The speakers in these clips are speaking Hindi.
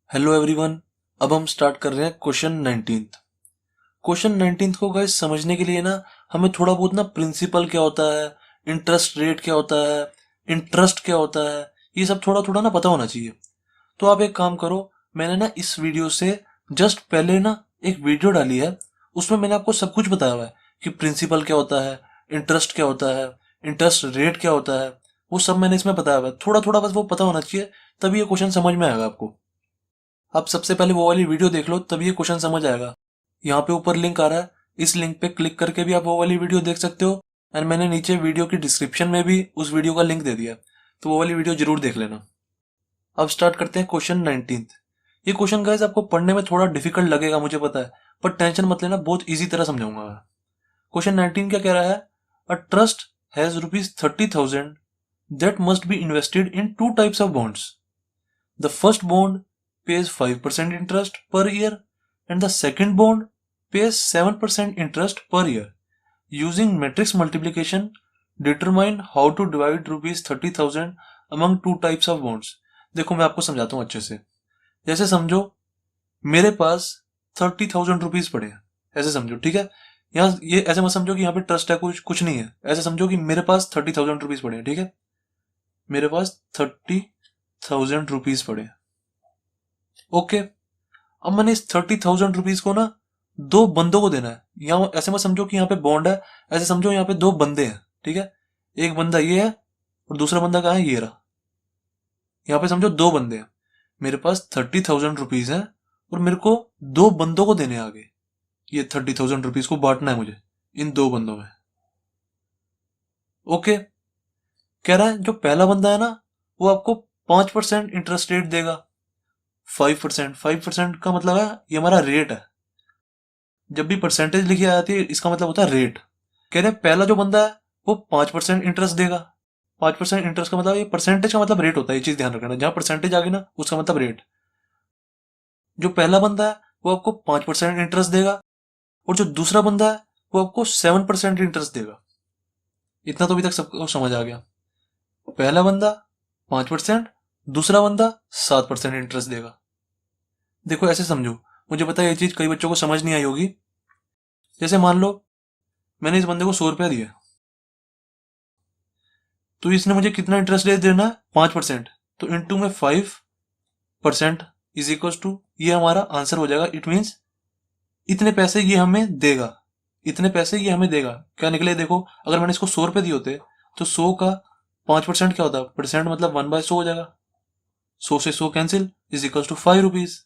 Hello everyone. अब हम स्टार्ट कर रहे हैं क्वेश्चन 19th। क्वेश्चन 19th को गाइस समझने के लिए ना हमें थोड़ा बहुत ना प्रिंसिपल क्या होता है, इंटरेस्ट रेट क्या होता है, इंटरेस्ट क्या होता है, ये सब थोड़ा थोड़ा ना पता होना चाहिए। तो आप एक काम करो, मैंने ना इस वीडियो से जस्ट पहले ना एक वीडियो डाली है, उसमें मैंने आपको सब कुछ बताया हुआ है कि प्रिंसिपल क्या होता है, इंटरेस्ट क्या होता है, इंटरेस्ट रेट क्या होता है, वो सब मैंने इसमें बताया हुआ है। थोड़ा थोड़ा बस वो पता होना चाहिए, तभी ये क्वेश्चन समझ में आएगा आपको। आप सबसे पहले वो वाली वीडियो देख लो, तभी ये क्वेश्चन समझ आएगा। यहाँ पे ऊपर लिंक आ रहा है, इस लिंक पे क्लिक करके भी आप वो वाली वीडियो देख सकते हो, एंड मैंने नीचे वीडियो की डिस्क्रिप्शन में भी उस वीडियो का लिंक दे दिया, तो वो वाली वीडियो जरूर देख लेना। अब स्टार्ट करते हैं क्वेश्चन 19th। ये क्वेश्चन गाइस आपको पढ़ने में थोड़ा डिफिकल्ट लगेगा, मुझे पता है, पर टेंशन मत लेना, बहुत ईजी तरह समझाऊंगा मैं। क्वेश्चन 19 क्या कह रहा है? A trust has ₹30,000 that must be invested in two types of bonds. The first bond pays 5% interest per year and the second bond pays 7% interest per year. Using matrix multiplication, determine how to divide ₹30,000 among two types of bonds. देखो मैं आपको समझाता हूँ अच्छे से। जैसे समझो मेरे पास 30,000 रुपीज पड़े हैं, ऐसे समझो, ठीक है। यहाँ ये ऐसे मत समझो कि यहाँ पे ट्रस्ट है, कुछ कुछ नहीं है। ऐसे समझो कि मेरे पास 30,000 रुपीज पड़े हैं, ठीक है। मेरे पास 30,000 रुपीज पड़े हैं, ओके। अब मैंने इस 30,000 रुपीज को ना दो बंदों को देना है। यहाँ ऐसे मत समझो कि यहाँ पे बॉन्ड है, ऐसे समझो यहाँ पे दो बंदे हैं, ठीक है। एक बंदा ये है और दूसरा बंदा कहाँ है, ये रहा। यहाँ पे समझो दो बंदे हैं, मेरे पास 30,000 रुपीज है और मेरे को दो बंदों को देने आगे। ये 30,000 रुपीज को बांटना है मुझे इन दो बंदों में, ओके। कह रहा है जो पहला बंदा है ना, वो आपको 5% इंटरेस्ट रेट देगा। 5% का मतलब है ये हमारा रेट है। जब भी परसेंटेज लिखी आ जाती है इसका मतलब होता है रेट। कह रहे हैं पहला जो बंदा है वो 5% इंटरेस्ट देगा। 5% इंटरेस्ट का मतलब, ये परसेंटेज का मतलब रेट होता है, ये चीज ध्यान रखना। जहां परसेंटेज आ गई ना उसका मतलब रेट। जो पहला बंदा है वो आपको 5% इंटरेस्ट देगा और जो दूसरा बंदा है वो आपको 7% इंटरेस्ट देगा। इतना तो अभी तक सबको समझ आ गया। पहला बंदा 5%, दूसरा बंदा 7% इंटरेस्ट देगा। देखो ऐसे समझो, मुझे पता है ये चीज कई बच्चों को समझ नहीं आई होगी। जैसे मान लो मैंने इस बंदे को 100 रुपया दिया, तो इसने मुझे कितना इंटरेस्ट रेट देना है, 5%। तो इंटू में 5% इज इक्वल टू, ये हमारा आंसर हो जाएगा। इट मीन्स इतने पैसे ये हमें देगा, इतने पैसे ये हमें देगा। क्या निकले देखो, अगर मैंने इसको 100 रुपए दिए होते तो 100 का 5% क्या होता है, परसेंट मतलब 1/100 हो जाएगा। 100 से 100 cancel, is equal to 5 rupees.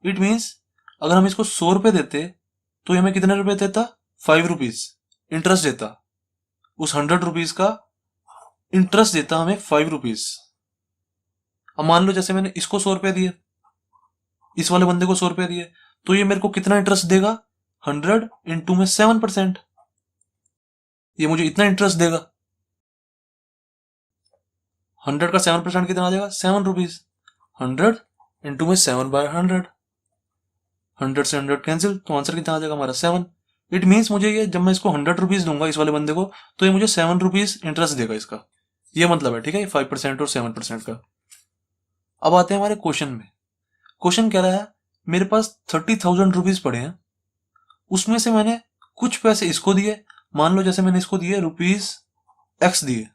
It means अगर हम इसको 100 रुपए देते तो ये हमें कितने रुपए देता, 5 रुपीज इंटरेस्ट देता। उस 100 रुपीज का इंटरेस्ट देता हमें 5 रुपीज। अब मान लो जैसे मैंने इसको 100 रुपए दिए, इस वाले बंदे को 100 रुपए दिए, तो ये मेरे को कितना इंटरेस्ट देगा, 100 इंटू में 7%। ये मुझे इतना इंटरेस्ट देगा। 100 का 7% कितना आ जाएगा, 7 रुपीज। 100 इंटू में 7/100, 100 से 100 कैंसिल, तो आंसर कितना आ जाएगा हमारा, 7। इट मीन्स मुझे ये, जब मैं इसको 100 रुपीज दूंगा इस वाले बंदे को, तो ये मुझे 7 रुपीज इंटरेस्ट देगा इसका। ये मतलब है, ठीक है, ये 5% और 7% का। अब आते हैं हमारे क्वेश्चन में। क्वेश्चन कह रहा है मेरे पास 30,000 रुपीज पड़े हैं, उसमें से मैंने कुछ पैसे इसको दिए। मान लो जैसे मैंने इसको दिए ₹X दिए,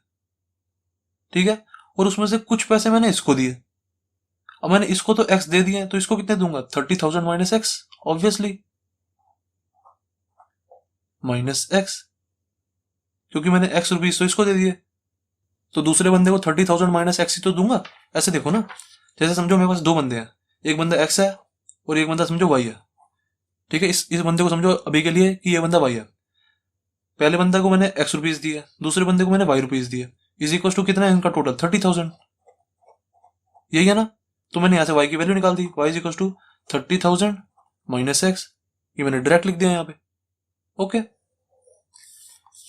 ठीक है, और उसमें से कुछ पैसे मैंने इसको दिए। अब मैंने इसको तो X दे दिए, तो इसको कितने दूंगा, 30,000 minus X, obviously minus X, क्योंकि मैंने X रुपीज तो इसको दे दिए, तो दूसरे बंदे को 30,000 माइनस X ही तो दूंगा। ऐसे देखो ना, जैसे समझो मेरे पास दो बंदे हैं, एक बंदा X है और एक बंदा समझो Y है, ठीक है। इस बंदे को समझो अभी के लिए कि ये बंदा Y है। पहले बंदा को मैंने X रुपीज दिए, दूसरे बंदे को मैंने Y रुपीज दिए, इज इक्वल टू कितना है इनका टोटल, 30,000। यही है ना, तो मैंने यहाँ से Y की वैल्यू निकाल दी, Y is equal to 30,000 minus X। ये मैंने डायरेक्ट लिख दिया यहाँ पे, ओके।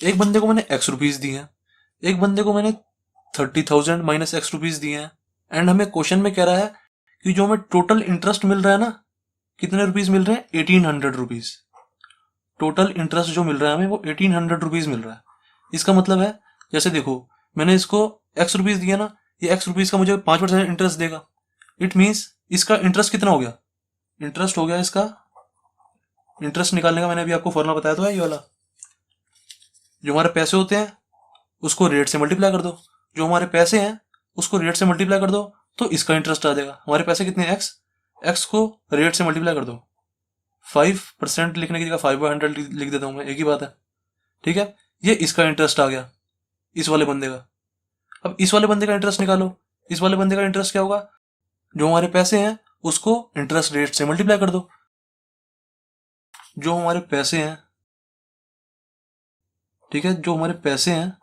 एक बंदे को मैंने X रुपीज दिए हैं, एक बंदे को मैंने 30,000 माइनस X रुपीज दिए हैं। एंड हमें क्वेश्चन में कह रहा है कि जो हमें टोटल इंटरेस्ट मिल रहा है ना, कितने रुपीज मिल रहे हैं, 1800 रुपीज। टोटल इंटरेस्ट जो मिल रहा है हमें वो 1800 रुपीज मिल रहा है। इसका मतलब है, जैसे देखो मैंने इसको X रुपीज दिया ना, ये X रुपीज का मुझे 5% इंटरेस्ट देगा। इट मीन्स इसका इंटरेस्ट कितना हो गया, इंटरेस्ट हो गया इसका, इंटरेस्ट निकालने का मैंने अभी आपको फॉर्मूला बताया तो है ये वाला, जो हमारे पैसे होते हैं उसको रेट से मल्टीप्लाई कर दो, जो हमारे पैसे हैं उसको रेट से मल्टीप्लाई कर दो तो इसका इंटरेस्ट आ जाएगा। हमारे पैसे कितने हैं, एक्स को रेट से मल्टीप्लाई कर दो, 5% लिखने की जगह 5/100 लिख देता हूं मैं, एक ही बात है, ठीक है। ये इसका इंटरेस्ट आ गया इस वाले बंदे का। अब इस वाले बंदे का इंटरेस्ट निकालो, इस वाले बंदे का इंटरेस्ट क्या होगा, जो हमारे पैसे हैं उसको इंटरेस्ट रेट से मल्टीप्लाई कर दो, जो हमारे पैसे हैं, ठीक है, जो हमारे पैसे हैं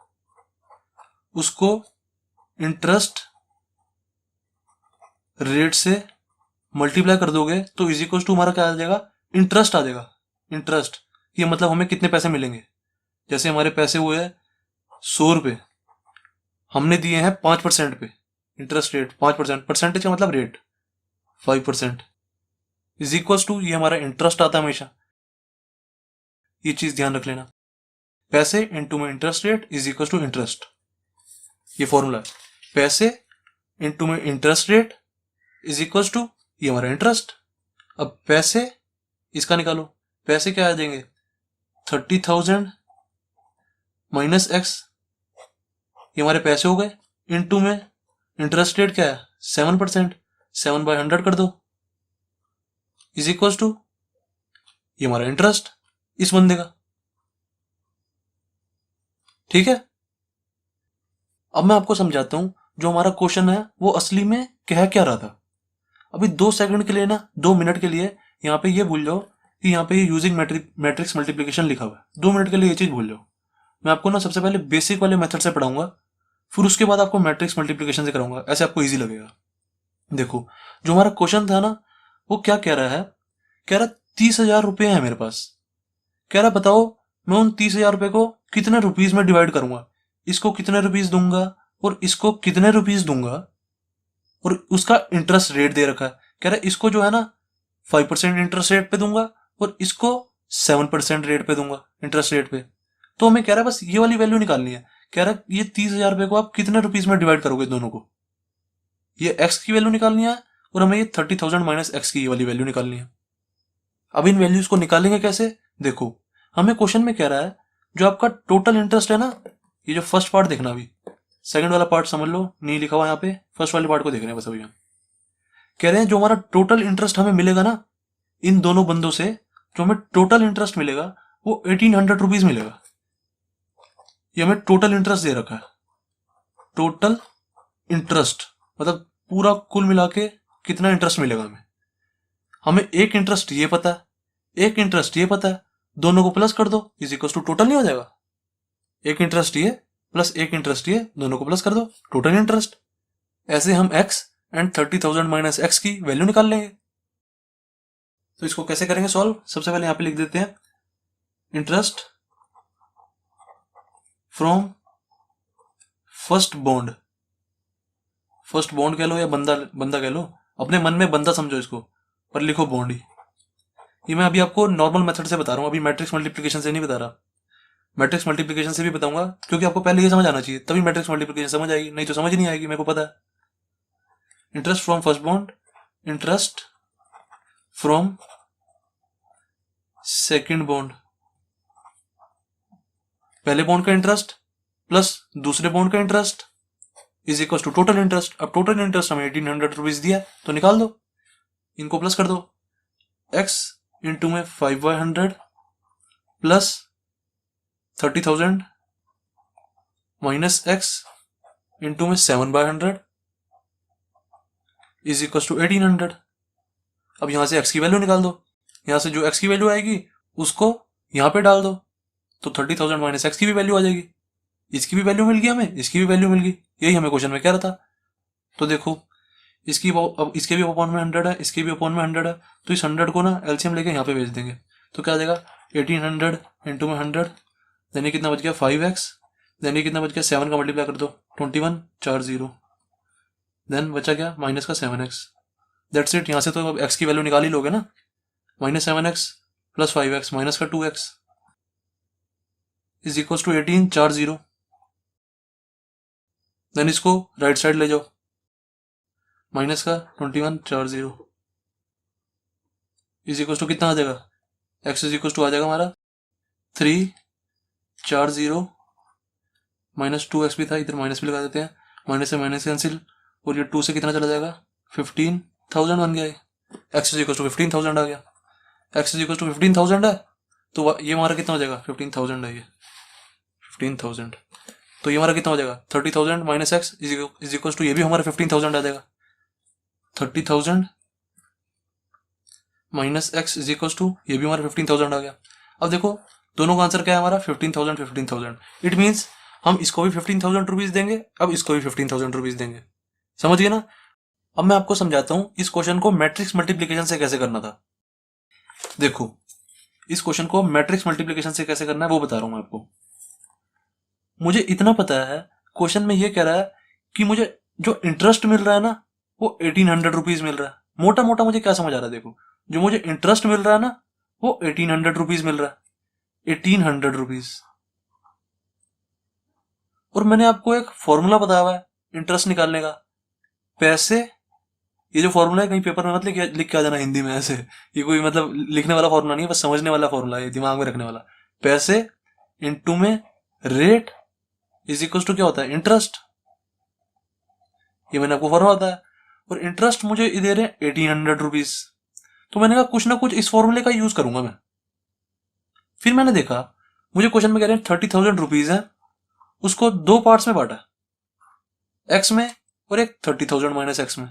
उसको इंटरेस्ट रेट से मल्टीप्लाई कर दोगे तो इज इक्वल टू हमारा क्या आ जाएगा, इंटरेस्ट आ जाएगा। इंटरेस्ट ये मतलब हमें कितने पैसे मिलेंगे, जैसे हमारे पैसे हुए 100 रुपये, हमने दिए हैं 5% पे, इंटरेस्ट रेट 5%, परसेंटेज का मतलब रेट 5%, इज इक्वल टू ये हमारा इंटरेस्ट आता है हमेशा, ये चीज ध्यान रख लेना, पैसे इंटू में interest rate is equal to interest, ये फॉर्मूला है, पैसे इंटू में interest rate is equal to ये हमारा इंटरेस्ट। अब पैसे इसका निकालो, पैसे क्या आ जाएंगे, 30,000 माइनस एक्स, ये हमारे पैसे हो गए, इनटू में इंटरेस्ट रेट क्या है 7%, 7/100 कर दो इज इक्वल टू ये हमारा इंटरेस्ट इस बंदे का, ठीक है। अब मैं आपको समझाता हूं जो हमारा क्वेश्चन है वो असली में कह क्या रहा था। अभी 2 सेकंड के लिए ना, 2 मिनट के लिए यहाँ पे ये भूल जाओ कि यहाँ पे ये यूजिंग मैट्रिक्स मल्टीप्लीकेशन लिखा हुआ है, 2 मिनट के लिए ये चीज भूल जाओ। मैं आपको ना सबसे पहले बेसिक वाले मेथड से पढ़ाऊंगा, फिर उसके बाद आपको मैट्रिक्स मल्टीप्लीकेशन से कराऊंगा, ऐसे आपको इजी लगेगा। देखो जो हमारा क्वेश्चन था ना वो क्या कह रहा है, कह रहा 30,000 रुपये है मेरे पास, कह रहा बताओ मैं उन 30,000 रुपये को कितने रुपीज में डिवाइड करूंगा, इसको कितने रुपीज दूंगा और इसको कितने रुपीज दूंगा, और उसका इंटरेस्ट रेट दे रखा है, कह रहा इसको जो है ना 5% इंटरेस्ट रेट पे दूंगा और इसको 7% रेट पे दूंगा इंटरेस्ट रेट पे। तो हमें कह रहा है बस ये वाली वैल्यू निकालनी है, कह रहा है ये 30,000 रुपये को आप कितने रुपीज में डिवाइड करोगे दोनों को, ये एक्स की वैल्यू निकालनी है और हमें ये 30,000 माइनस एक्स की ये वाली वैल्यू निकालनी है। अब इन वैल्यूज को निकालेंगे कैसे, देखो हमें क्वेश्चन में कह रहा है जो आपका टोटल इंटरेस्ट है ना, ये जो फर्स्ट पार्ट देखना, अभी सेकंड वाला पार्ट समझ लो, नहीं लिखा हुआ यहाँ पे, फर्स्ट वाले पार्ट को देख रहे हैं बस अभी हम। कह रहे हैं जो हमारा टोटल इंटरेस्ट हमें मिलेगा ना इन दोनों बंदों से, जो हमें टोटल इंटरेस्ट मिलेगा वो 1800 रुपीज मिलेगा। ये हमें टोटल इंटरेस्ट दे रखा है, टोटल इंटरेस्ट मतलब पूरा कुल मिला के कितना इंटरेस्ट मिलेगा हमें। हमें एक इंटरेस्ट ये पता है, एक इंटरेस्ट ये पता है, दोनों को प्लस कर दो इज इक्वल टू टोटल नहीं हो जाएगा, एक इंटरेस्ट ये प्लस एक इंटरेस्ट ये, दोनों को प्लस कर दो टोटल इंटरेस्ट। ऐसे हम x एंड 30,000 माइनस एक्स की वैल्यू निकाल लेंगे। तो इसको कैसे करेंगे सॉल्व, सबसे पहले यहां पे लिख देते हैं interest from first bond, first bond कह लो या बंदा बंदा कह लो, अपने मन में बंदा समझो इसको, पर लिखो बॉन्ड ही। ये मैं अभी आपको नॉर्मल मेथड से बता रहा हूं, अभी मैट्रिक्स मल्टीप्लिकेशन से नहीं बता रहा, मैट्रिक्स मल्टीप्लिकेशन से भी बताऊंगा क्योंकि आपको पहले ये समझ आना चाहिए तभी मैट्रिक्स मल्टीप्लिकेशन समझ आएगी, नहीं तो समझ नहीं आएगी, मेरे को पता है। Interest from first bond, interest from second bond, पहले बॉन्ड का इंटरेस्ट प्लस दूसरे बॉन्ड का interest is equal to total interest. अब टोटल इंटरेस्ट हमें 1800 रुपीज दिया तो निकाल दो, इनको प्लस कर दो, x इंटू में 5/100 प्लस 30,000 माइनस x इंटू में 7/100 इज इक्वल टू 1800। अब यहां से x की वैल्यू निकाल दो, यहां से जो x की वैल्यू आएगी उसको यहां पे डाल दो तो 30,000 माइनस एक्स की भी वैल्यू आ जाएगी, इसकी भी वैल्यू मिल गई हमें, इसकी भी वैल्यू मिल गई, यही हमें क्वेश्चन में कह रहा था। तो देखो इसकी अब इसके भी अपॉन में 100 है, इसके भी अपॉन में 100 है, तो इस 100 को ना एलसीएम लेके यहाँ पे भेज देंगे तो क्या आ जाएगा 1800 इंटू में 100, देन कितना बच गया 5x, देन कितना बच गया 7 का मल्टीप्लाई कर दो 2140, देन बचा क्या माइनस का 7x, दैट्स इट। यहाँ से तो अब x की वैल्यू निकाल ही लोगे ना, -7x प्लस 5x माइनस का 2x is equal to 1840। Then इसको राइट साइड ले जाओ, माइनस का 2140 इज इक्वल टू कितना आ जाएगा, एक्स इज इक्वल टू आ जाएगा हमारा 340 माइनस 2x भी था, इधर माइनस भी लगा देते हैं, माइनस से माइनस कैंसिल, और ये 2 से कितना चला जाएगा 15,000 बन गया है, एक्स इज इक्वल टू 15,000 आ गया, एक्स इज इक्वल टू 15,000 है, तो ये हमारा कितना हो जाएगा 15,000 है ये 15,000, तो ये हमारा कितना हो जाएगा 30,000 minus X is equal to ये भी हमारा 15,000 आ जाएगा, 30,000 minus X is equal to ये भी हमारा 15,000 आ गया। अब देखो दोनों का आंसर क्या है हमारा 15,000 15,000, इट मीन्स हम इसको भी 15,000 रुपीज देंगे, अब इसको भी 15,000 रुपीज देंगे, समझ गए ना। अब मैं आपको समझाता हूं इस क्वेश्चन को मैट्रिक्स मल्टीप्लीकेशन से कैसे करना था। देखो इस क्वेश्चन को मैट्रिक्स मल्टीप्लीकेशन से कैसे करना है वो बता रहा हूं मैं आपको। मुझे इतना पता है क्वेश्चन में ये कह रहा है कि मुझे जो इंटरेस्ट मिल रहा है ना वो 1800 रुपीज मिल रहा है, मोटा मोटा मुझे क्या समझ आ रहा है, देखो जो मुझे इंटरेस्ट मिल रहा है ना वो 1800 रुपीज मिल रहा है, 1800 रुपीज। और मैंने आपको एक फॉर्मूला बताया हुआ है इंटरेस्ट निकालने का, पैसे, ये जो फॉर्मूला है कहीं पेपर में मत लिख के आ जाना हिंदी में ऐसे, ये कोई मतलब लिखने वाला फॉर्मूला नहीं है, बस समझने वाला फॉर्मूला है, दिमाग में रखने वाला। पैसे इनटू में रेट इज इक्वल टू क्या होता है इंटरेस्ट, ये मैंने आपको फॉर्मूला बताया, और इंटरेस्ट मुझे दे रहे हैं 1800 रुपीज, तो मैंने कहा कुछ ना कुछ इस फॉर्मूले का यूज करूंगा मैं। फिर मैंने देखा मुझे क्वेश्चन में कह रहे हैं 30,000 रुपीज है, उसको दो पार्ट्स में बांटा, एक्स में और एक 30,000 माइनस एक्स में,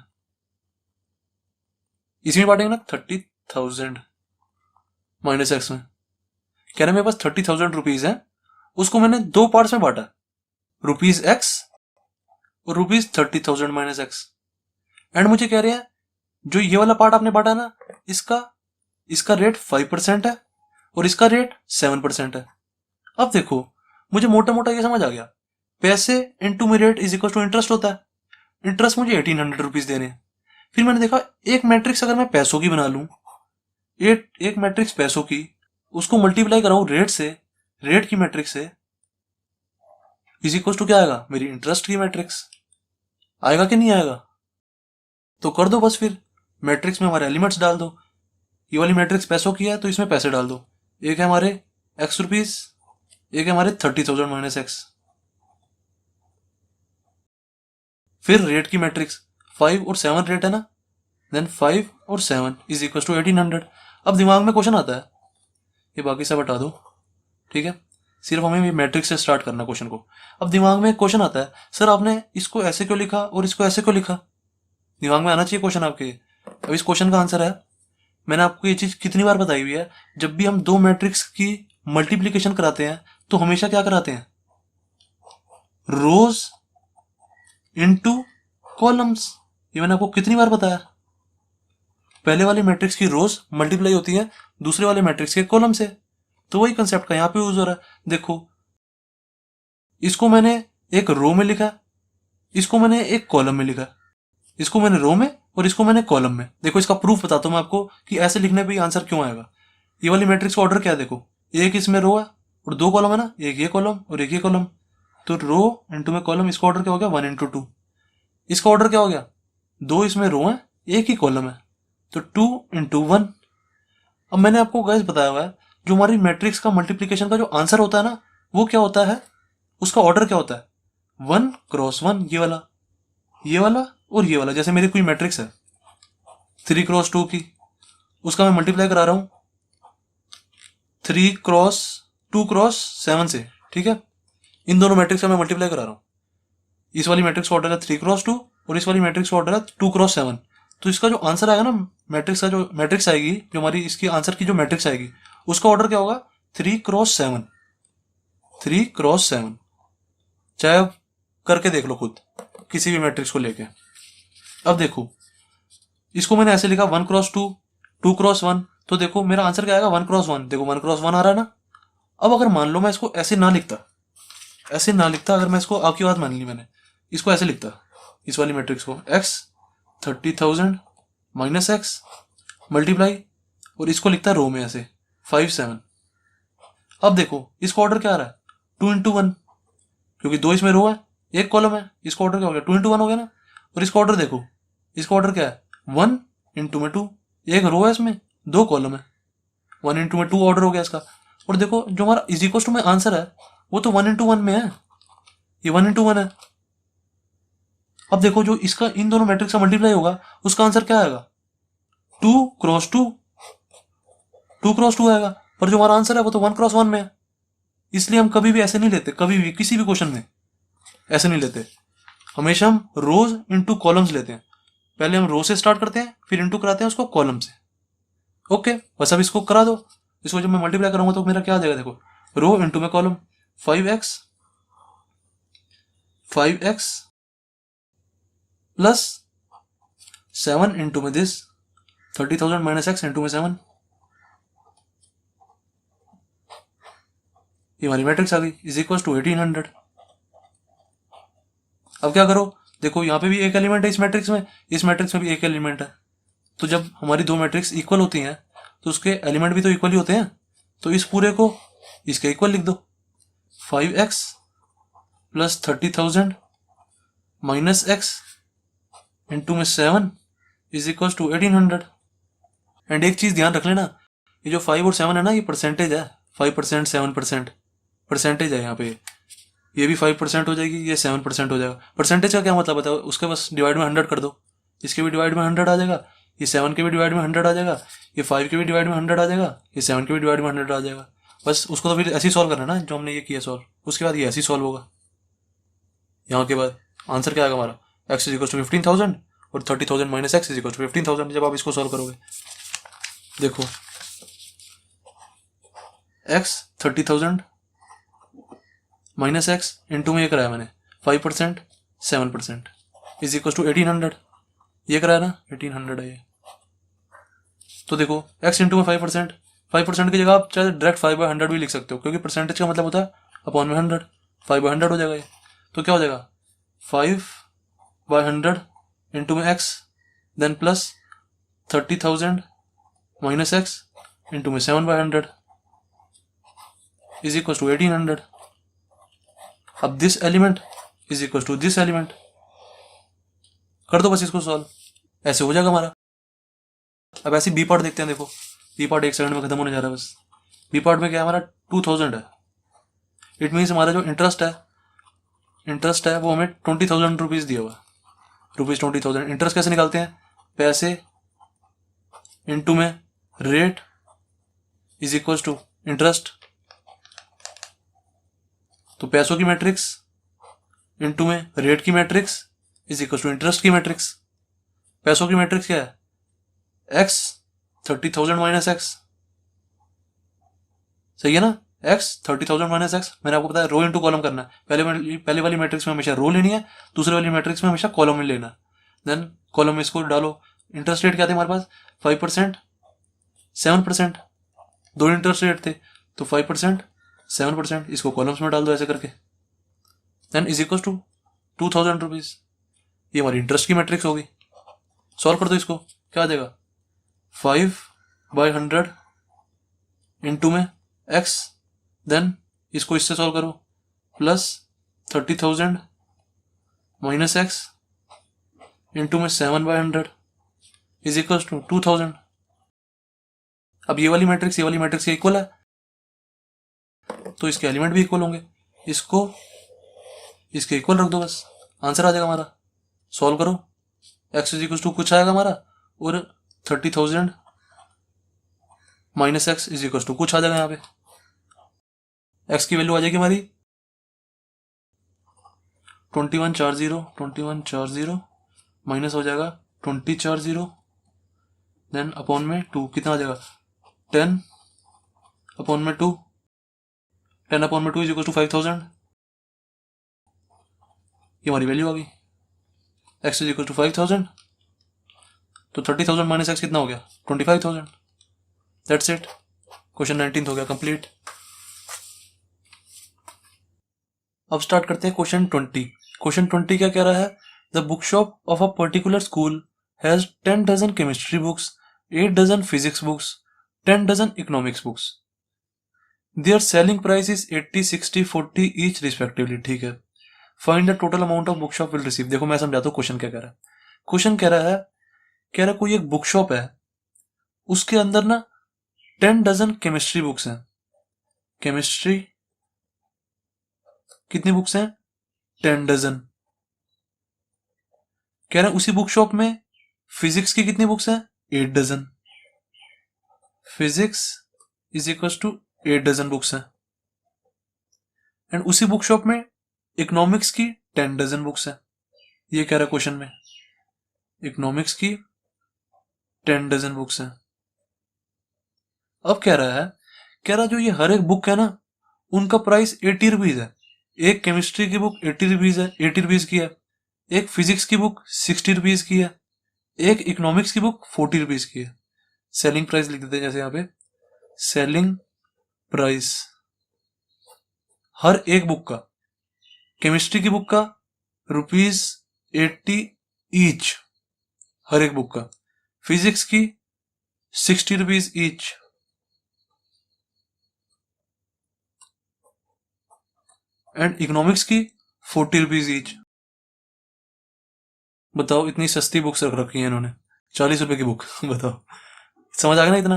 इसी में बांटेंगे ना 30,000 माइनस एक्स में, कह रहे मेरे पास 30,000 रुपीज है, उसको मैंने दो पार्ट्स में बांटा, रुपीज एक्स और रुपीज 30,000 माइनस एक्स, एंड मुझे कह रहे हैं जो ये वाला पार्ट आपने बांटा ना इसका रेट 5% है और इसका रेट 7% है। अब देखो मुझे मोटा मोटा ये समझ आ गया, पैसे इनटू में rate is equal to interest होता है, इंटरेस्ट मुझे 1800 रुपीज दे रहे हैं। फिर मैंने देखा एक मैट्रिक्स अगर मैं पैसों की बना लूं, एक मैट्रिक्स पैसों की, उसको मल्टीप्लाई कराऊं रेट से, रेट की मैट्रिक्स से, इज इक्वल टू क्या आएगा मेरी इंटरेस्ट की मैट्रिक्स, आएगा कि नहीं आएगा। तो कर दो बस, फिर मैट्रिक्स में हमारे एलिमेंट्स डाल दो, ये वाली मैट्रिक्स पैसों की है तो इसमें पैसे डाल दो, एक है हमारे एक्स रुपीज, एक है हमारे 30,000 माइनस एक्स, फिर रेट की मैट्रिक्स 5 और 7 रेट है ना, देन 5 और 7 इज इक्वल टू 1800। अब दिमाग में क्वेश्चन आता है, ये बाकी सब हटा दो, ठीक है, सिर्फ हमें ये मैट्रिक्स से स्टार्ट करना क्वेश्चन को। अब दिमाग में क्वेश्चन आता है, सर आपने इसको ऐसे क्यों लिखा और इसको ऐसे क्यों लिखा, दिमाग में आना चाहिए क्वेश्चन आपके। अब इस क्वेश्चन का आंसर है, मैंने आपको ये चीज कितनी बार बताई हुई है, जब भी हम दो मैट्रिक्स की मल्टीप्लीकेशन कराते हैं तो हमेशा क्या कराते हैं, रोज इनटू कॉलम्स, ये मैंने आपको कितनी बार बताया, पहले वाली मैट्रिक्स की रोज मल्टीप्लाई होती है दूसरे वाले मैट्रिक्स के कॉलम से, तो वही कंसेप्ट का यहां पे यूज हो रहा है। देखो इसको मैंने एक रो में लिखा, इसको मैंने एक कॉलम में लिखा, इसको मैंने रो में और इसको मैंने कॉलम में। देखो इसका प्रूफ बताता हूं मैं आपको कि ऐसे लिखने पे आंसर क्यों आएगा। ये वाली मैट्रिक्स का ऑर्डर क्या है, देखो एक इसमें रो है और दो कॉलम है ना, एक ये कॉलम और एक ये कॉलम, तो रो इंटू में कॉलम, इसका ऑर्डर क्या हो गया 1 इंटू 2, इसका ऑर्डर क्या हो गया, दो इसमें रो है एक ही कॉलम है, तो 2 इंटू 1। अब मैंने आपको गाइस बताया हुआ है जो हमारी मैट्रिक्स का मल्टीप्लीकेशन का जो आंसर होता है ना वो क्या होता है, उसका ऑर्डर क्या होता है 1 क्रॉस 1, ये वाला और ये वाला। जैसे मेरी कोई मैट्रिक्स है 3 क्रॉस 2 की, उसका मैं मल्टीप्लाई करा रहा हूं 3 क्रॉस 2 क्रॉस 7 से, ठीक है, इन दोनों मैट्रिक्स का मैं मल्टीप्लाई करा रहा हूं, इस वाली मैट्रिक्स का ऑर्डर है 3 क्रॉस 2 और इस वाली मैट्रिक्स का ऑर्डर है 2 क्रॉस 7, तो इसका जो आंसर आएगा ना मैट्रिक्स का, जो मैट्रिक्स आएगी, जो हमारी इसकी आंसर की जो मैट्रिक्स आएगी उसका ऑर्डर क्या होगा 3 क्रॉस 7, 3 क्रॉस 7, चाहे आप करके देख लो खुद किसी भी मैट्रिक्स को लेके। अब देखो इसको मैंने ऐसे लिखा 1 क्रॉस 2, 2 क्रॉस 1, तो देखो मेरा आंसर क्या आएगा 1 क्रॉस 1, देखो 1 क्रॉस 1 आ रहा है ना। अब अगर मान लो मैं इसको ऐसे ना लिखता, अगर मैं इसको, आपकी बात मान ली मैंने, इसको ऐसे लिखता, इस वाली मैट्रिक्स को x 30,000 माइनस एक्स मल्टीप्लाई, और इसको लिखता रो में ऐसे 5 7। अब देखो इसका ऑर्डर क्या आ रहा है 2 इंटू 1, क्योंकि दो इसमें रो है एक कॉलम है, इसका ऑर्डर क्या हो गया 2 इंटू 1 हो गया ना। और इसका ऑर्डर देखो इसका ऑर्डर क्या है 1 इंटू में 2, एक रो है इसमें 2 कॉलम है, 1 इंटू में 2 ऑर्डर हो गया इसका। और देखो जो हमारा इज इक्वल टू में आंसर है वो तो 1 इंटू 1 में है, ये 1 इंटू 1 है। अब देखो जो इसका इन दोनों मैट्रिक्स का मल्टीप्लाई होगा उसका आंसर क्या आएगा 2 क्रॉस 2, 2 क्रॉस 2 आएगा, पर जो हमारा आंसर है वो तो 1 क्रॉस 1 में है। इसलिए हम कभी भी ऐसे नहीं लेते, कभी भी किसी भी क्वेश्चन में ऐसे नहीं लेते, हमेशा हम रोज इंटू कॉलम्स लेते हैं। पहले हम रो से स्टार्ट करते हैं फिर इंटू कराते हैं उसको कॉलम से। ओके बस अब इसको करा दो, इसको जब मैं मल्टीप्लाई करूंगा तो मेरा क्या आ जाएगा, देखो रो इंटू में कॉलम 5x प्लस 7 इंटू में दिस 30,000 माइनस x इंटू में 7, ये हमारी मैट्रिक्स आ गई इज इक्वल टू 1800। अब क्या करो, देखो यहाँ पे भी एक एलिमेंट है इस मैट्रिक्स में भी एक एलिमेंट है, तो जब हमारी दो मैट्रिक्स इक्वल होती हैं तो उसके एलिमेंट भी तो इक्वल ही होते हैं, तो इस पूरे को इसके इक्वल लिख दो 5x plus 30,000 minus x into में 7 इज इक्वल टू 1800। एंड एक चीज ध्यान रख लेना, ये जो 5 और 7 है ना ये परसेंटेज है, 5% 7% परसेंटेज है यहाँ पे, ये भी 5% हो जाएगी, ये 7% हो जाएगा। परसेंटेज का क्या मतलब बताओ, उसके बस डिवाइड में 100 कर दो, इसके भी डिवाइड में 100 आ जाएगा, ये 7 के भी डिवाइड में 100 आ जाएगा, ये 5 के भी डिवाइड में 100 आ जाएगा, ये 7 के भी डिवाइड में 100 आ जाएगा। बस उसको तो फिर ऐसे ही सॉल्व करना ना जो हमने ये किया सॉल्व, उसके बाद ये ऐसे ही सॉल्व होगा। यहाँ के बाद आंसर क्या आएगा हमारा, x इज इक्वल टू 15,000 और 30,000 minus x is equal to 15,000। जब आप इसको सॉल्व करोगे देखो x 30,000 माइनस x इंटू में ये कराया मैंने 5% 7% इज इक्वल टू 1800, ये कराया ना 1800 है ये। तो देखो x इंटू में 5% की जगह आप चाहे डायरेक्ट 5/100 भी लिख सकते हो, क्योंकि परसेंटेज का मतलब होता है अपॉन में 100, 5/100 हो जाएगा ये। तो क्या हो जाएगा 5/100 इंटू में x then plus 30,000 minus x into में 7/100 इज इक्वल टू 1800। अब this element is equal to this element, कर दो बस इसको सॉल्व, ऐसे हो जाएगा हमारा। अब ऐसे बी पार्ट देखते हैं, देखो बी पार्ट एक सेकंड में खत्म होने जा रहा है बस। बी पार्ट में क्या है हमारा 2000 है, इट मीन्स हमारा जो इंटरेस्ट है वो हमें 20,000 रुपीज दिया हुआ, रुपीज 20,000। इंटरेस्ट कैसे निकालते हैं, पैसे इंटू में rate is equal to interest, तो पैसों की मैट्रिक्स इंटू में रेट की matrix is equal to interest की मैट्रिक्स। पैसों की मैट्रिक्स क्या है x 30,000 माइनस x, सही है ना, x 30,000 माइनस x। मैंने आपको बताया रो इंटू कॉलम करना है, पहले वाली मैट्रिक्स में हमेशा रो लेनी है, दूसरे वाली मैट्रिक्स में हमेशा कॉलम में लेना है, देन कॉलम में इसको डालो। इंटरेस्ट रेट क्या थे हमारे पास 5% 7%, दो इंटरेस्ट रेट थे तो 5% 7%, इसको कॉलम्स में डाल दो ऐसे करके, then is equal to 2,000 rupees. ये हमारी इंटरेस्ट की मैट्रिक्स होगी। सॉल्व कर दो इसको, क्या आ जाएगा 5/100 इंटू में x, देन इसको इससे सॉल्व करो प्लस 30,000 माइनस x इंटू में 7/100 इज इक्वल टू 2,000। अब ये वाली मैट्रिक्स के इक्वल है तो इसके एलिमेंट भी इक्वल होंगे, इसको इसके इक्वल रख दो बस, आंसर आ जाएगा हमारा। सॉल्व करो, x इज इक्वल टू कुछ आएगा हमारा और 30,000 minus x is equal to कुछ आ जाएगा। यहाँ पे x की वैल्यू आ जाएगी हमारी 2140 माइनस हो जाएगा 2040, देन अपॉन में 2 कितना आ जाएगा 10 अपॉन में 2, 10 अपॉन में 2 इज इक्वल टू 5,000। ये हमारी वैल्यू आ गई, x इज इक्वल टू 5,000, तो 30,000 माइनस x कितना हो गया 25,000। दैट्स इट, क्वेश्चन 19 हो गया कंप्लीट। अब स्टार्ट करते हैं क्वेश्चन 20। क्वेश्चन 20 क्या कह रहा है, the book shop of a particular school has 10 dozen chemistry books, 8 dozen physics books, 10 dozen economics books. Their selling price is 80, 60, 40 each respectively. ठीक है, find the total amount of book shop will receive. देखो मैं समझाता हूँ क्वेश्चन क्या कह रहा है। क्वेश्चन कह रहा है कह रहा कोई एक बुक शॉप है, उसके अंदर ना 10 डजन केमिस्ट्री बुक्स हैं। केमिस्ट्री कितनी बुक्स हैं? 10 डजन। कह रहा उसी बुक शॉप में फिजिक्स की कितनी बुक्स हैं? 8 dozen. Physics is equal to 8 dozen books हैं। एंड उसी बुक शॉप में इकोनॉमिक्स की 10 डजन बुक्स हैं। ये कह रहा क्वेश्चन में, इकोनॉमिक्स की 10 डजन बुक्स हैं। अब कह रहा जो ये हर एक बुक है ना, उनका प्राइस 80 रुपीज है। एक केमिस्ट्री की बुक 80 रुपीज है, 80 रुपीज की है। एक फिजिक्स की बुक 60 रुपीज की है। एक इकोनॉमिक्स की बुक 40 रुपीज की है। सेलिंग प्राइस लिख देते हैं जैसे यहाँ पे, सेलिंग प्राइस हर एक बुक का, केमिस्ट्री की बुक का ₹80 ईच, हर एक बुक का। फिजिक्स की 60 रुपीज ईच। एंड इकोनॉमिक्स की 40 रुपीज ईच। बताओ, इतनी सस्ती बुक्स रख रखी है इन्होंने, 40 रुपए की बुक। बताओ, समझ आ गया ना इतना?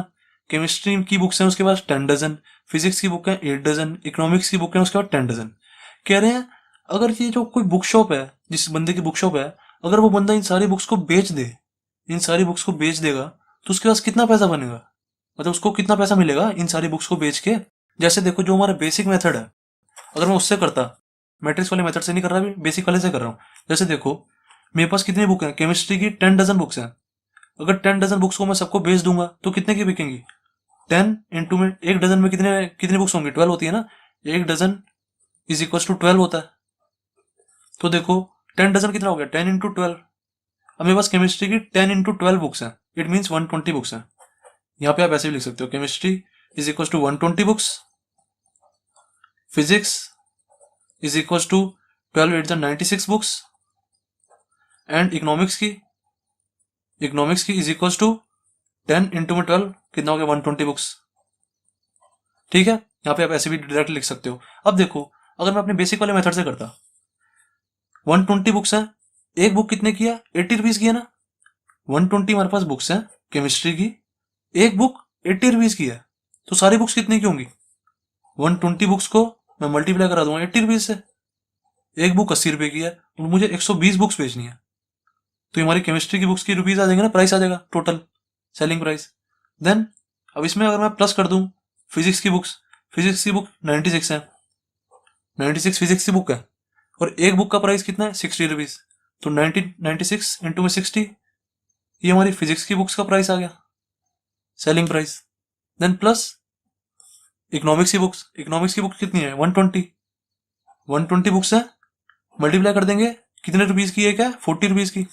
केमिस्ट्री की बुक्स हैं उसके पास 10 डजन, फिजिक्स की बुक है 8 डजन, इकोनॉमिक्स की बुक है उसके बाद 10 डजन। कह रहे हैं अगर ये जो कोई बुक शॉप है, जिस बंदे की बुक शॉप है, अगर वो बंदा इन सारी बुक्स को बेच दे, इन सारी बुक्स को बेच देगा, तो उसके पास कितना पैसा बनेगा? मतलब उसको कितना पैसा मिलेगा इन सारी बुक्स को बेच के? जैसे देखो, जो हमारा बेसिक मेथड है, अगर मैं उससे करता, मैट्रिक्स वाले मेथड से नहीं कर रहा, बेसिक वाले से कर रहा हूँ। जैसे देखो, मेरे पास कितनी बुक है? केमिस्ट्री की 10 डजन बुक्स हैं। अगर 10 डजन बुक्स को मैं सबको बेच दूंगा तो कितने की बिकेंगी? 10 इंटू में, एक डजन में कितने कितनी बुक्स होंगी? 12 होती है ना। एक डजन इज इक्वल टू 12 होता है। तो देखो 10 डजन कितना हो गया? 10 इंटू 12। अब मेरे पास केमिस्ट्री की 10 इंटू 12 बुक्स हैं, इट मीन्स 120 बुक्स हैं। यहाँ पे आप ऐसे भी लिख सकते हो, chemistry is equal to 120 books, physics is equal to 12 8 96 books, and economics की इज इक्वल टू 10 इंटू में 12 कितना हो गया? 120 बुक्स। ठीक है, यहाँ पे आप ऐसे भी डायरेक्ट लिख सकते हो। अब देखो, अगर मैं अपने बेसिक वाले मेथड से करता, 120 बुक्स हैं, एक बुक कितने की है? 80 रुपीज की है ना। 120 हमारे पास बुक्स हैं केमिस्ट्री की, एक बुक 80 रुपीज की है, तो सारी बुक्स कितने की होंगी? 120 बुक्स को मैं मल्टीप्लाई करा दूंगा 80 रुपीज से। एक बुक 80 रुपए की है और मुझे 120 बुक्स बेचनी है, तो हमारी केमिस्ट्री की बुक्स की रुपीज आ जाएंगे ना, प्राइस आ जाएगा टोटल सेलिंग प्राइस। देन अब इसमें अगर मैं प्लस कर दूं फिजिक्स की बुक्स, फिजिक्स की बुक 96 है, 96 फिजिक्स की बुक है, और एक बुक का प्राइस कितना है? 60 रुपीज। तो 96 इंटू में 60, ये हमारी फिजिक्स की बुक्स का प्राइस आ गया, selling price. Then plus economics की बुक कितनी है? 120 बुक्स है, मल्टीप्लाई कर देंगे, कितने रुपीज की? एक है 40 रुपीज की,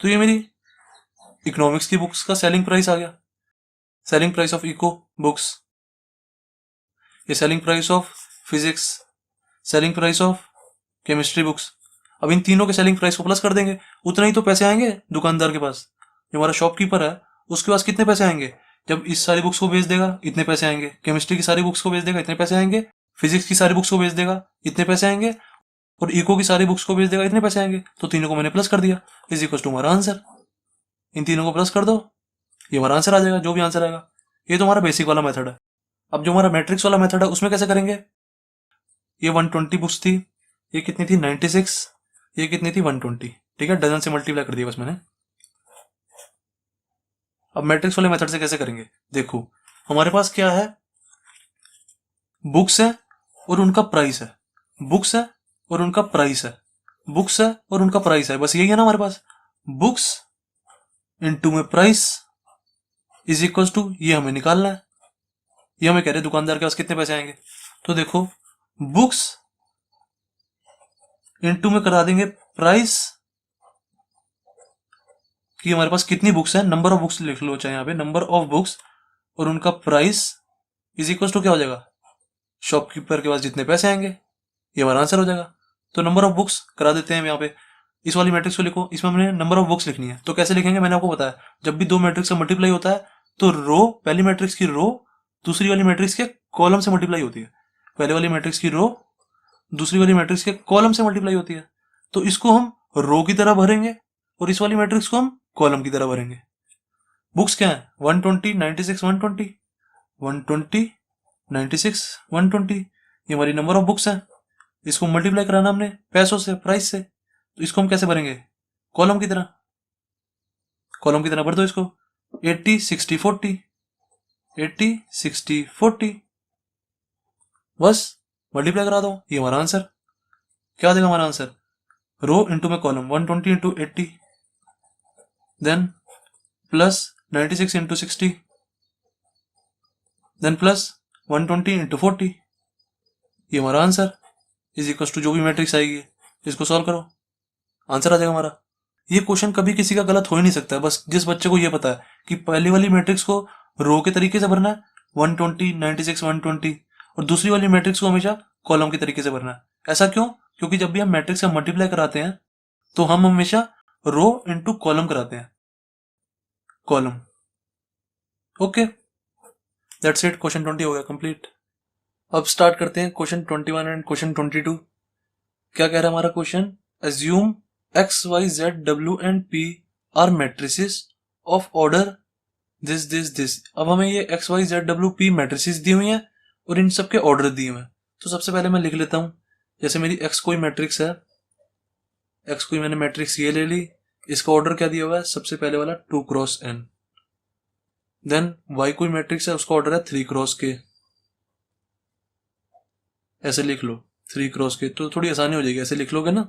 तो ये मेरी इकोनॉमिक्स की बुक्स का सेलिंग प्राइस आ गया, selling price of eco books. ये selling price of physics, selling price of chemistry books. अब इन तीनों के सेलिंग प्राइस को प्लस कर देंगे, उतना ही तो पैसे आएंगे दुकानदार के पास। जो हमारा शॉपकीपर है उसके पास कितने पैसे आएंगे? जब इस सारी बुक्स को बेच देगा इतने पैसे आएंगे, केमिस्ट्री की सारी बुक्स को बेच देगा इतने पैसे आएंगे, फिजिक्स की सारी बुक्स को बेच देगा इतने पैसे आएंगे, और इको की सारी बुक्स को बेच देगा इतने पैसे आएंगे। तो तीनों को मैंने प्लस कर दिया, इज इक्वल टू हमारा आंसर। इन तीनों को प्लस कर दो, ये हमारा आंसर आ जाएगा, जो भी आंसर आएगा। ये तो हमारा बेसिक वाला मेथड है। अब जो हमारा मैट्रिक्स वाला मेथड है उसमें कैसे करेंगे? ये 120 बुक्स थी, ये कितनी थी? 96, ये कितनी थी? 120। ठीक है, डजन से मल्टीप्लाई कर दिया बस मैंने। अब मैट्रिक्स वाले मेथड से कैसे करेंगे? देखो, हमारे पास क्या है? बुक्स है और उनका प्राइस है, बुक्स है और उनका प्राइस है, बुक्स है और उनका प्राइस है, बस यही है ना हमारे पास। बुक्स इनटू में प्राइस इज इक्वल टू, ये हमें निकालना है। ये हमें कह रहे दुकानदार के पास कितने पैसे आएंगे। तो देखो, बुक्स इनटू में करा देंगे प्राइस कि हमारे पास कितनी बुक्स है, नंबर ऑफ बुक्स लिख लो चाहे यहाँ पे, नंबर ऑफ बुक्स और उनका प्राइस इज इक्वल टू क्या हो जाएगा? शॉपकीपर के पास जितने पैसे आएंगे, ये हमारा आंसर हो जाएगा। तो नंबर ऑफ बुक्स करा देते हैं यहाँ पे, इस वाली मैट्रिक्स को लिखो, इसमें हमने नंबर ऑफ बुक्स लिखनी है। तो कैसे लिखेंगे मैंने आपको बताया, जब भी दो मैट्रिक्स का मल्टीप्लाई होता है तो रो, पहली मैट्रिक्स की रो दूसरी वाली मैट्रिक्स के कॉलम से मल्टीप्लाई होती है, पहले वाली मैट्रिक्स की रो दूसरी वाली मैट्रिक्स के कॉलम से मल्टीप्लाई होती है। तो इसको हम रो की तरह भरेंगे और इस वाली मैट्रिक्स को हम कॉलम की तरह भरेंगे। बुक्स क्या है? 120, 96, 120, 120, 96, 120, ये हमारी नंबर ऑफ बुक्स है। इसको मल्टीप्लाई कराना हमने पैसों से, प्राइस से, तो इसको हम कैसे भरेंगे? कॉलम की तरह। कॉलम की तरह भर दो इसको। 80, 60, 40, 80, 60, 40, बस मल्टीप्लाई करा दो। ये हमारा आंसर क्या आ जाएगा? हमारा आंसर रो इंटू में column, 120 into 80, then plus 96 into 60, then plus 120 into 40, ये हमारा आंसर इज इक्वल टू जो भी मैट्रिक्स आएगी इसको सॉल्व करो, आंसर आ जाएगा हमारा। ये क्वेश्चन कभी किसी का गलत हो ही नहीं सकता है, बस जिस बच्चे को ये पता है कि पहली वाली मैट्रिक्स को रो के तरीके से भरना है 120, 96, 120, और दूसरी वाली मैट्रिक्स को हमेशा कॉलम के तरीके से भरना है। ऐसा क्यों? क्योंकि जब भी हम मैट्रिक्स का मल्टीप्लाई कराते हैं तो हम हमेशा रो इंटू कॉलम कराते हैं, column. Okay, that's it, question 20 हो गया कंप्लीट। अब स्टार्ट करते हैं क्वेश्चन 21 एंड क्वेश्चन 22। क्या कह रहा है हमारा question? Assume X Y Z W and P R matrices of order this this this. अब हमें ये X Y Z W P matrices दी हुई हैं और इन सबके ऑर्डर दिए हुए हैं। तो सबसे पहले मैं लिख लेता हूं, जैसे मेरी एक्स कोई मैट्रिक्स है, एक्स कोई मैंने मैट्रिक्स ये ले ली, इसका ऑर्डर क्या दिया हुआ है? सबसे पहले वाला 2 क्रॉस n। देन वाई कोई मैट्रिक्स है, उसका ऑर्डर है 3 क्रॉस k। ऐसे लिख लो 3 क्रॉस k, तो थोड़ी आसानी हो जाएगी, ऐसे लिख लोगे ना।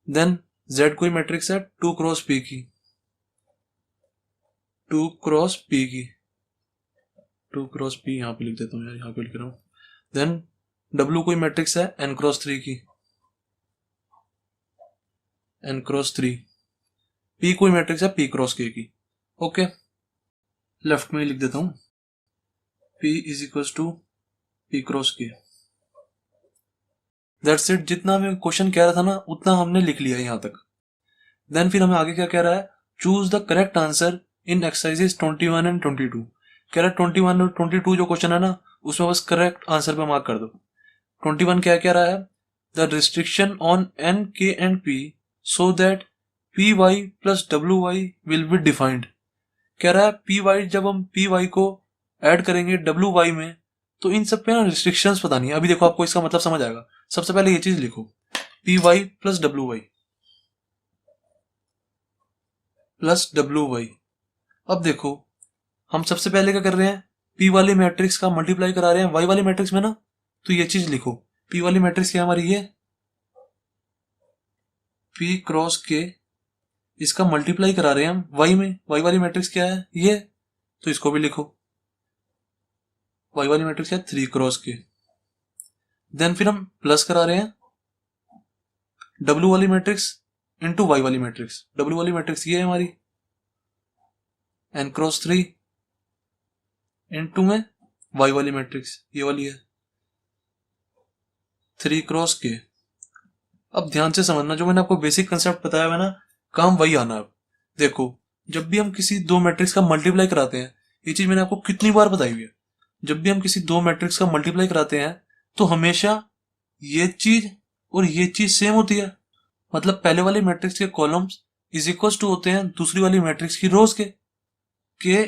देन z कोई मैट्रिक्स है 2 क्रॉस p की, 2 क्रॉस p की, 2 क्रॉस p यहां पे लिख देता हूं यार, यहां पे लिख रहा हूं। देन w कोई मैट्रिक्स है n क्रॉस 3 की, n क्रॉस 3, p कोई मैट्रिक्स है p क्रॉस k की। ओके, लेफ्ट में लिख देता हूं p is equal to p cross k। That's it, जितना हमें क्वेश्चन कह रहा था ना उतना हमने लिख लिया यहां तक। देन फिर हमें आगे क्या कह रहा है? Choose the correct answer in exercises 21 and 22। कह रहा है 21 और 22 जो क्वेश्चन है ना उसमें बस करेक्ट आंसर पे मार्क कर दो। 21 क्या कह रहा है? The restriction on n k and p so that py plus wy will be defined. कह रहा है py, जब हम py को ऐड करेंगे wy में तो इन सब पे ना रिस्ट्रिक्शंस पता नहीं है। अभी देखो आपको इसका मतलब समझ आएगा। सबसे पहले ये चीज लिखो, py plus wy plus wy। अब देखो हम सबसे पहले क्या कर रहे हैं? p वाली मैट्रिक्स का मल्टीप्लाई करा रहे हैं y वाली मैट्रिक्स में ना, तो ये चीज लिखो, p वाली मैट्रिक्स क्या हमारी ये p क्रॉस k, इसका मल्टीप्लाई करा रहे हैं हम y में, y वाली मैट्रिक्स क्या है ये, तो इसको भी लिखो, y वाली मैट्रिक्स है 3 क्रॉस k। देन फिर हम प्लस करा रहे हैं w वाली मैट्रिक्स इंटू y वाली मैट्रिक्स। w वाली मैट्रिक्स ये है हमारी n क्रॉस 3 इंटू में y वाली मैट्रिक्स ये वाली है 3 क्रॉस k। अब ध्यान से समझना, जो मैंने आपको बेसिक कंसेप्ट बताया है ना, काम वही आना। अब देखो जब भी हम किसी दो मैट्रिक्स का मल्टीप्लाई कराते हैं, ये चीज मैंने आपको कितनी बार बताई हुई है, जब भी हम किसी दो मैट्रिक्स का मल्टीप्लाई कराते हैं तो हमेशा ये चीज और ये चीज सेम होती है। मतलब पहले वाले मैट्रिक्स के कॉलम्स इज इक्वल टू होते हैं दूसरी वाली मैट्रिक्स की रोज के,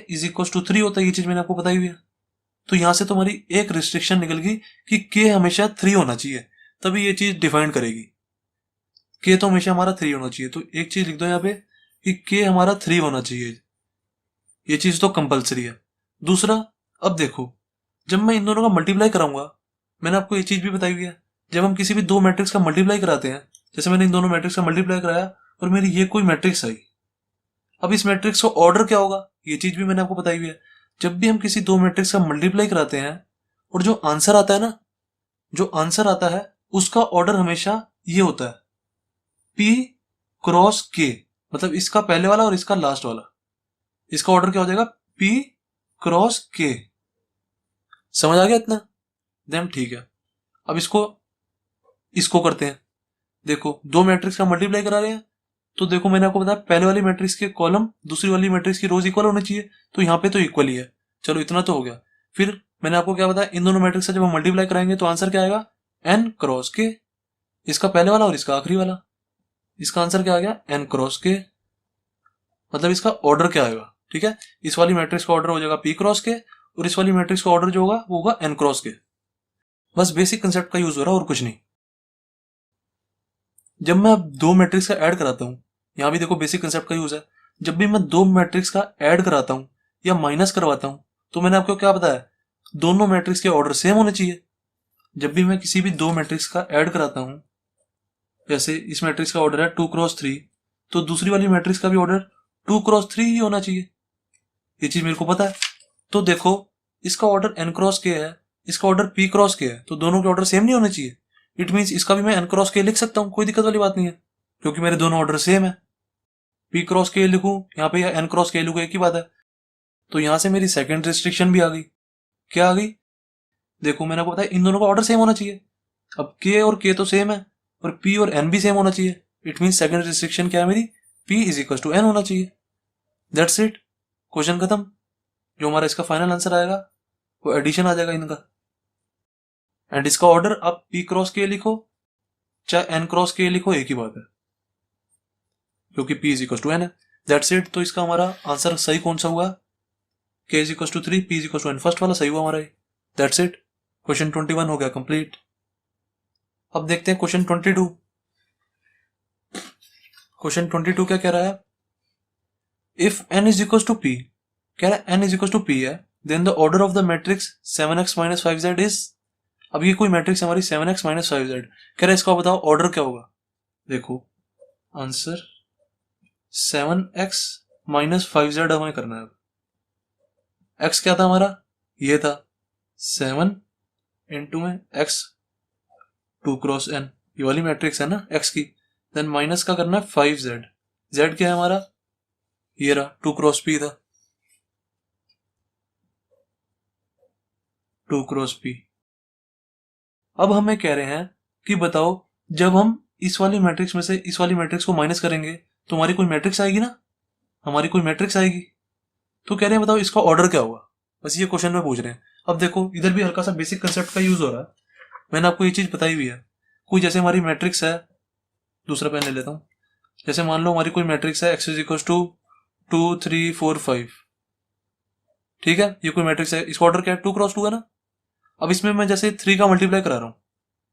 इज इक्वल टू 3 होता है। ये चीज मैंने आपको बताई हुई है। तो यहां से तुम्हारी एक रिस्ट्रिक्शन निकल गई कि के हमेशा 3 होना चाहिए, तभी ये चीज डिफाइन करेगी। के तो हमेशा हमारा 3 होना चाहिए, तो एक चीज लिख दो यहाँ पे कि के हमारा 3 होना चाहिए, ये चीज तो कंपलसरी है। दूसरा, अब देखो जब मैं इन दोनों का मल्टीप्लाई कराऊंगा, मैंने आपको ये चीज भी बताई हुई है, जब हम किसी भी दो मैट्रिक्स का मल्टीप्लाई कराते हैं, जैसे मैंने इन दोनों मैट्रिक्स का मल्टीप्लाई कराया और मेरी ये कोई मैट्रिक्स आई, अब इस मैट्रिक्स का ऑर्डर क्या होगा ये चीज भी मैंने आपको बताई हुई है। जब भी हम किसी दो मैट्रिक्स का मल्टीप्लाई कराते हैं और जो आंसर आता है ना, जो आंसर आता है उसका ऑर्डर हमेशा ये होता है P क्रॉस K, मतलब इसका पहले वाला और इसका लास्ट वाला, इसका ऑर्डर क्या हो जाएगा P क्रॉस K। समझ आ गया इतना? देन ठीक है, अब इसको करते हैं। देखो दो मैट्रिक्स का मल्टीप्लाई करा रहे हैं, तो देखो मैंने आपको बताया पहले वाली मैट्रिक्स के कॉलम दूसरी वाली मैट्रिक्स की रोज इक्वल होने चाहिए, तो यहाँ पे तो इक्वल ही है। चलो इतना तो हो गया। फिर मैंने आपको क्या बताया, इन दोनों मैट्रिक्स से जब हम मल्टीप्लाई कराएंगे तो आंसर क्या आएगा n क्रॉस k, इसका पहले वाला और इसका आखिरी वाला। इसका आंसर क्या आ गया, एन क्रॉस के, मतलब इसका ऑर्डर क्या आएगा, ठीक है, इस वाली मैट्रिक्स का ऑर्डर हो जाएगा पी क्रॉस के, और इस वाली मैट्रिक्स का ऑर्डर जो होगा वो होगा एन क्रॉस के। बस बेसिक कंसेप्ट का यूज हो रहा है और कुछ नहीं। जब मैं अब दो मैट्रिक्स का ऐड कराता हूं, यहां भी देखो बेसिक कंसेप्ट का यूज है, जब भी मैं दो मैट्रिक्स का ऐड कराता हूं या माइनस करवाता हूं, तो मैंने आपको क्या बताया, दोनों मैट्रिक्स के ऑर्डर सेम होने चाहिए। जब भी मैं किसी भी दो मैट्रिक्स का ऐड कराता हूं, जैसे इस मैट्रिक्स का ऑर्डर है 2 × 3, तो दूसरी वाली मैट्रिक्स का भी ऑर्डर 2 × 3 ही होना चाहिए। ये चीज मेरे को पता है। तो देखो, इसका ऑर्डर n क्रॉस के है, इसका ऑर्डर p क्रॉस के है, तो दोनों के ऑर्डर सेम नहीं होने चाहिए। इट मीन्स इसका भी मैं n क्रॉस के लिख सकता हूं, कोई दिक्कत वाली बात नहीं है, क्योंकि मेरे दोनों ऑर्डर सेम है। p क्रॉस के लिखूं यहाँ पे या n क्रॉस के लिखूं, एक ही बात है। तो यहां से मेरी सेकंड रिस्ट्रिक्शन भी आ गई। क्या आ गई, देखो मैंने आपको बताया इन दोनों का ऑर्डर सेम होना चाहिए। अब k और k तो सेम है, और p और n भी सेम होना चाहिए। इट मीन सेकंड रिस्ट्रिक्शन क्या है मेरी, p = n होना चाहिए। दैट्स इट, क्वेश्चन खत्म। जो हमारा इसका फाइनल आंसर आएगा वो एडिशन आ जाएगा इनका। एंड इसका ऑर्डर आप p क्रॉस k लिखो चाहे n क्रॉस k लिखो, एक ही बात है, क्योंकि p = n है। That's it. तो इसका हमारा आंसर सही कौन सा हुआ, k = 3, p = n, फर्स्ट वाला सही हुआ हमारा। दैट्स इट, क्वेश्चन 21 हो गया कंप्लीट। अब देखते हैं क्वेश्चन 22। क्वेश्चन 22 क्या कह रहा है, इफ n = p, कह रहा है n = p है, then the order of the matrix 7x - 5z is. अब ये कोई मैट्रिक्स हमारी 7x - 5z, कह रहा है इसका बताओ ऑर्डर क्या होगा। देखो आंसर 7x - 5z हमें करना है। x क्या था हमारा, ये था 7 इंटू में x 2 × n, ये वाली मैट्रिक्स है ना x की। देन माइनस का करना है 5z, z क्या है हमारा, ये रहा 2 × p था, 2 × p। अब हमें कह रहे हैं कि बताओ जब हम इस वाली मैट्रिक्स में से इस वाली मैट्रिक्स को माइनस करेंगे तो हमारी कोई मैट्रिक्स आएगी ना, हमारी कोई मैट्रिक्स आएगी। तो कह रहे हैं बताओ इसका ऑर्डर क्या होगा, बस ये क्वेश्चन में पूछ रहे हैं। अब देखो इधर भी हल्का सा बेसिक कंसेप्ट का यूज हो रहा है, मैंने आपको ये चीज बताई हुई है। कोई जैसे हमारी मैट्रिक्स है, दूसरा पेन ले लेता हूँ, जैसे मान लो हमारी कोई मैट्रिक्स है x = 2 3 4 5, ठीक है, ये कोई मैट्रिक्स है, इसका ऑर्डर क्या है 2 × 2 है ना। अब इसमें मैं जैसे 3 का मल्टीप्लाई करा रहा हूँ,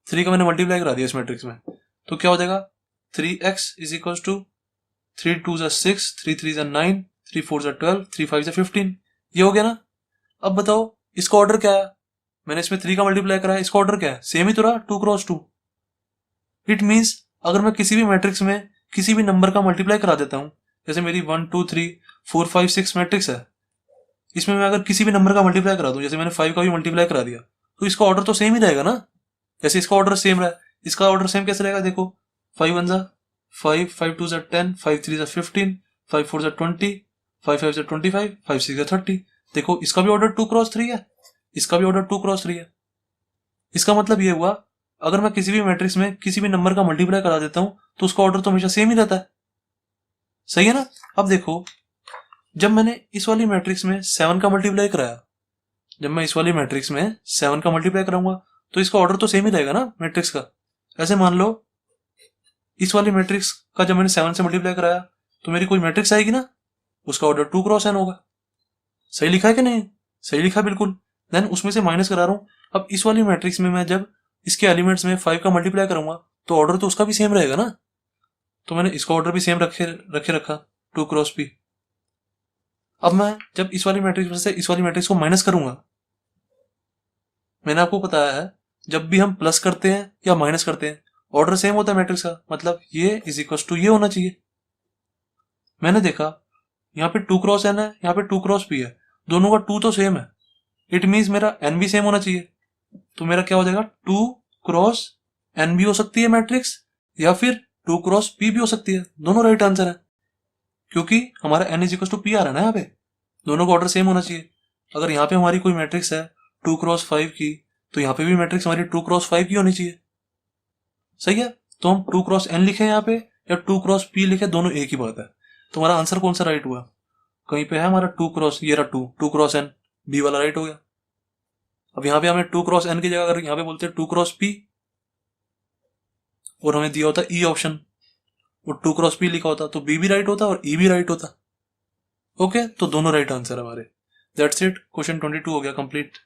3 का मैंने मल्टीप्लाई करा दिया इस मैट्रिक्स में, तो क्या हो जाएगा 3x = 3 2 6, 3 3 9, 3 4 12, 3 5 15, ये हो गया ना। अब बताओ इसका ऑर्डर क्या है, मैंने इसमें 3 का मल्टीप्लाई करा है, इसका ऑर्डर क्या है, सेम ही तो रहा 2 × 2। इट मीन्स अगर मैं किसी भी मैट्रिक्स में किसी भी नंबर का मल्टीप्लाई करा देता हूं, जैसे मेरी 1 2 3 4 5 6 मैट्रिक्स है, इसमें मैं अगर किसी भी नंबर का मल्टीप्लाई करा दूं, जैसे मैंने 5 का भी मल्टीप्लाई करा दिया, तो इसका ऑर्डर तो सेम ही रहेगा ना। जैसे इसका ऑर्डर सेम रहा है, इसका ऑर्डर सेम कैसे रहेगा, देखो 5 1 5, 5 2 10, 5 3 15, 5 4 20, 5 5 25, 5 6 30। देखो इसका भी ऑर्डर 2 × 3 है, इसका भी ऑर्डर 2 × 3 है। इसका मतलब ये हुआ अगर मैं किसी भी मैट्रिक्स में किसी भी नंबर का मल्टीप्लाई करा देता हूं तो उसका ऑर्डर तो हमेशा सेम ही रहता है, सही है ना। अब देखो जब मैंने इस वाली मैट्रिक्स में 7 का मल्टीप्लाई कराया, जब मैं इस वाली मैट्रिक्स में 7 का मल्टीप्लाई कराऊंगा तो इसका ऑर्डर तो सेम ही रहेगा ना मैट्रिक्स का। ऐसे मान लो इस वाली मैट्रिक्स का जब मैंने 7 से मल्टीप्लाई कराया तो मेरी कोई मैट्रिक्स आएगी ना, उसका ऑर्डर 2 × n होगा। सही लिखा है कि नहीं, सही लिखा बिल्कुल। देन उसमें से माइनस करा रहा हूं, अब इस वाली मैट्रिक्स में मैं जब इसके एलिमेंट्स में 5 का मल्टीप्लाई करूंगा तो ऑर्डर तो उसका भी सेम रहेगा ना, तो मैंने इसका ऑर्डर भी सेम रखा 2 × p। अब मैं जब इस वाली मैट्रिक्स से इस वाली मैट्रिक्स को माइनस करूंगा, मैंने आपको बताया है जब भी हम प्लस करते हैं या माइनस करते हैं ऑर्डर सेम होता है मैट्रिक्स का, मतलब ये = ये होना चाहिए। मैंने देखा यहाँ पे 2 × n है, यहाँ पे 2 × p है, दोनों का 2 तो सेम है। इट मीन्स मेरा n भी सेम होना चाहिए, तो मेरा क्या हो जाएगा 2 × n भी हो सकती है मैट्रिक्स, या फिर 2 × p भी हो सकती है, दोनों राइट आंसर है, क्योंकि हमारा n = p आ रहा है ना, यहाँ पे दोनों का ऑर्डर सेम होना चाहिए। अगर यहाँ पे हमारी कोई मैट्रिक्स है 2 × 5 की, तो यहाँ पे भी मैट्रिक्स हमारी 2 × 5 की होनी चाहिए, सही है। तो हम 2 × n लिखे यहाँ पे या 2 × p लिखे, दोनों एक ही बात है। तो हमारा आंसर कौन सा राइट हुआ, कहीं पे है हमारा 2 × ये रहा 2 × n, बी वाला राइट हो गया। अब यहाँ पे हमें 2 × n की जगह अगर यहाँ पे बोलते हैं 2 × p, और हमें दिया होता ई ऑप्शन, वो 2 क्रॉस P लिखा होता तो B भी राइट होता और E भी राइट होता। ओके, तो दोनों राइट आंसर हमारे। दैट्स इट, क्वेश्चन 22 हो गया कंप्लीट।